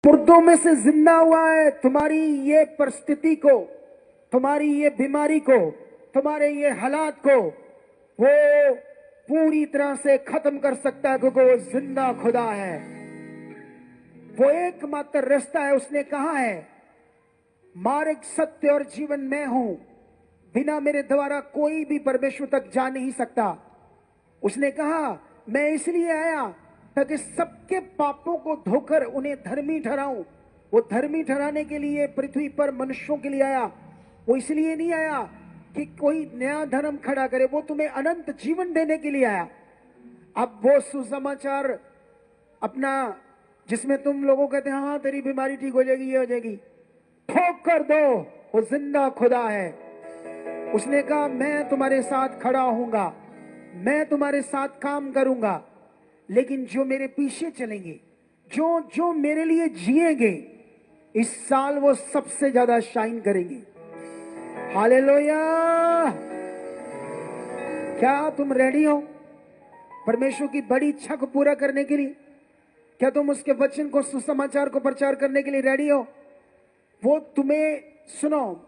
मुर्दों में से जिंदा हुआ है। तुम्हारी ये परिस्थिति को, तुम्हारी ये बीमारी को, तुम्हारे ये हालात को वो पूरी तरह से खत्म कर सकता है, क्योंकि वो जिंदा खुदा है। वो एकमात्र रास्ता है। उसने कहा है, मार्ग, सत्य और जीवन मैं हूं, बिना मेरे द्वारा कोई भी परमेश्वर तक जा नहीं सकता। उसने कहा, मैं इसलिए आया ताकि सबके पापों को धोकर उन्हें धर्मी ठहराऊं। वो धर्मी ठहराने के लिए पृथ्वी पर मनुष्यों के लिए आया। वो इसलिए नहीं आया कि कोई नया धर्म खड़ा करे, वो तुम्हें अनंत जीवन देने के लिए आया। अब वो सुसमाचार अपना, जिसमें तुम लोगों कहते हैं हाँ तेरी बीमारी ठीक हो जाएगी, ये हो जाएगी, ठोक कर दो। वो जिंदा खुदा है। उसने कहा, मैं तुम्हारे साथ खड़ा होऊंगा, मैं तुम्हारे साथ काम करूंगा, लेकिन जो मेरे पीछे चलेंगे, जो जो मेरे लिए जिएंगे, इस साल वो सबसे ज्यादा शाइन करेंगे। हालेलुया। क्या तुम रेडी हो परमेश्वर की बड़ी इच्छा को पूरा करने के लिए? क्या तुम उसके वचन को, सुसमाचार को प्रचार करने के लिए रेडी हो? वो तुम्हें, सुनो,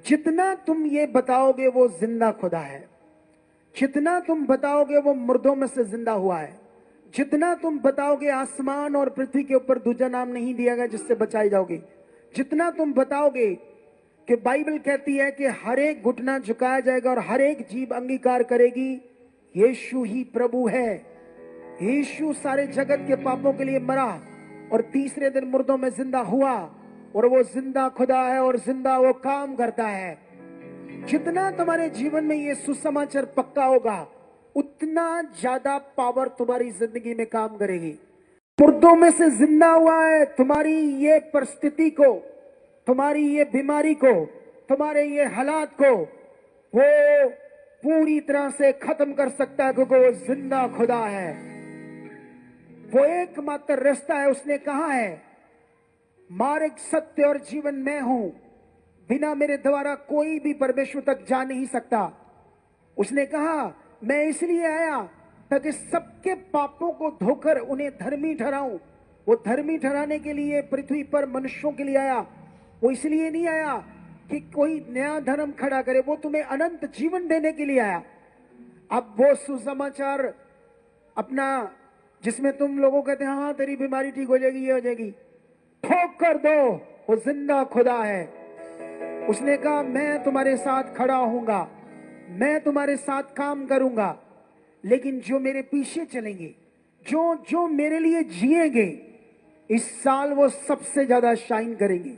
जितना तुम ये बताओगे वो जिंदा खुदा है, जितना तुम बताओगे वो मुर्दों में से जिंदा हुआ है, जितना तुम बताओगे आसमान और पृथ्वी के ऊपर दूसरा नाम नहीं दिया गया जिससे बचाए जाओगे, जितना तुम बताओगे कि बाइबल कहती है कि हर एक घुटना झुकाया जाएगा और हर एक जीभ अंगीकार करेगी यीशु ही प्रभु है। यीशु सारे जगत के पापों के लिए मरा और तीसरे दिन मुर्दों में जिंदा हुआ, और वो जिंदा खुदा है और जिंदा वो काम करता है। जितना तुम्हारे जीवन में ये सुसमाचार पक्का होगा, उतना ज्यादा पावर तुम्हारी जिंदगी में काम करेगी। मुर्दों में से जिंदा हुआ है। तुम्हारी ये परिस्थिति को, तुम्हारी ये बीमारी को, तुम्हारे ये हालात को वो पूरी तरह से खत्म कर सकता है, क्योंकि वो जिंदा खुदा है। वो एकमात्र रास्ता है। उसने कहा है, मार्ग, सत्य और जीवन मैं हूं, बिना मेरे द्वारा कोई भी परमेश्वर तक जा नहीं सकता। उसने कहा, मैं इसलिए आया ताकि सबके पापों को धोकर उन्हें धर्मी ठहराऊं। वो धर्मी ठहराने के लिए पृथ्वी पर मनुष्यों के लिए आया। वो इसलिए नहीं आया कि कोई नया धर्म खड़ा करे, वो तुम्हें अनंत जीवन देने के लिए आया। अब वो सुसमाचार अपना, जिसमें तुम लोगों कहते हैं हाँ तेरी बीमारी ठीक हो जाएगी, ये हो जाएगी, ठोक कर दो। वो जिंदा खुदा है। उसने कहा, मैं तुम्हारे साथ खड़ा होऊंगा, मैं तुम्हारे साथ काम करूंगा, लेकिन जो मेरे पीछे चलेंगे, जो जो मेरे लिए जिएंगे, इस साल वो सबसे ज्यादा शाइन करेंगे।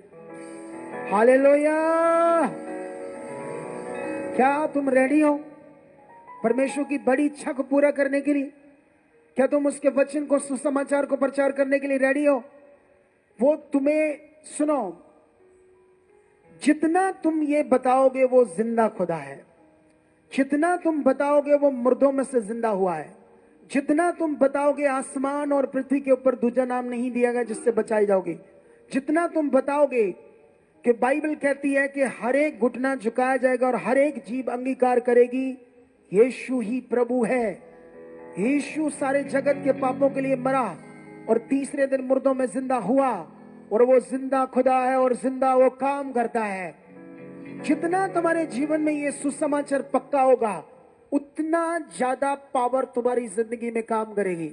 हालेलुया। क्या तुम रेडी हो परमेश्वर की बड़ी इच्छा को पूरा करने के लिए? क्या तुम उसके वचन को, सुसमाचार को प्रचार करने के लिए रेडी हो? वो तुम्हें, सुनो, जितना तुम ये बताओगे वो जिंदा खुदा है, जितना तुम बताओगे वो मुर्दों में से जिंदा हुआ है, जितना तुम बताओगे आसमान और पृथ्वी के ऊपर दूसरा नाम नहीं दिया गया जिससे बचाए जाओगे, जितना तुम बताओगे कि बाइबल कहती है कि हर एक घुटना झुकाया जाएगा और हर एक जीभ अंगीकार करेगी यीशु ही प्रभु है। यीशु सारे जगत के पापों के लिए मरा और तीसरे दिन मुर्दों में जिंदा हुआ, और वो जिंदा खुदा है और जिंदा वो काम करता है। जितना तुम्हारे जीवन में ये सुसमाचार पक्का होगा, उतना ज्यादा पावर तुम्हारी जिंदगी में काम करेगी।